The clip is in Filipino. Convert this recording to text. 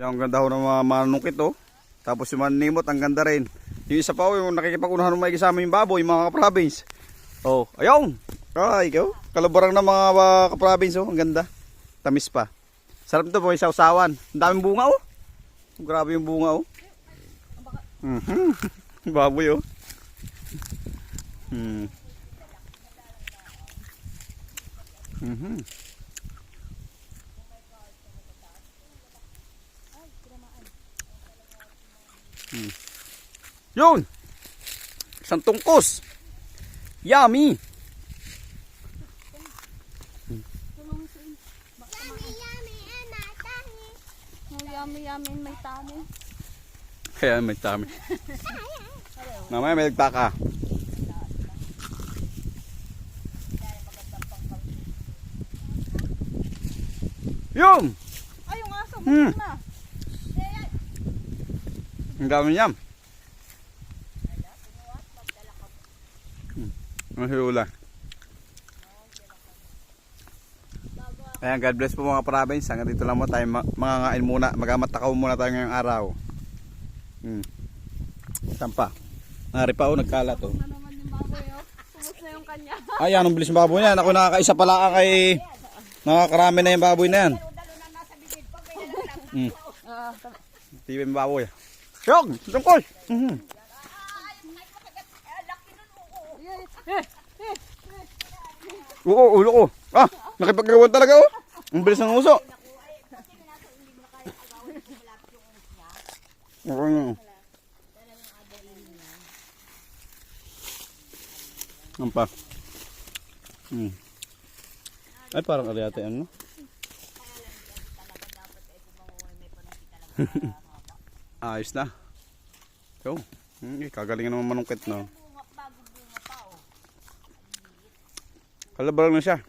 Yung ganda ho ng mga manungkit oh. Tapos yung manimot, ang ganda rin. Yung isa pa oh, yung nakikipag-unahan ng maigi sa amin yung baboy, mga kaprovince. Oh, ayun! Ay, ikaw. Kalabarang ng mga kaprovince oh, ang ganda. Tamis pa. Sarap nito po, yung sausawan. Ang daming bunga oh. Grabe yung bunga oh. Baboy oh. Yun! Isang tungkos. Yummy! Yummy, yummy, may tami. Kaya may tami. Mamaya may nagtaka. Yun! Ay, yung aso, buti na. Ang dami niyam. Ang hiula. Ayan, God bless po mga province. Hanggang dito lang mo tayo mangangain muna. Magamatakaw muna tayo ngayong araw. Tampa. Nari pa nagkalat oh. Ano naman yung baboy oh. Tumus na yung kanya. Ay, anong bilis ng baboy na yan. Ako nakakaisa pala kay... Nakakarami na yung baboy na yan. Tiba yung baboy. Yung! Tungkol! Oo, ulo ko. Ah, nakipagkawan talaga oh. Ang bilis ng uso. Oo. Ang pa. Ay, parang ariate ano? Ayos na. Yo. Kagalingan naman manungkit no. Kalabarang na siya.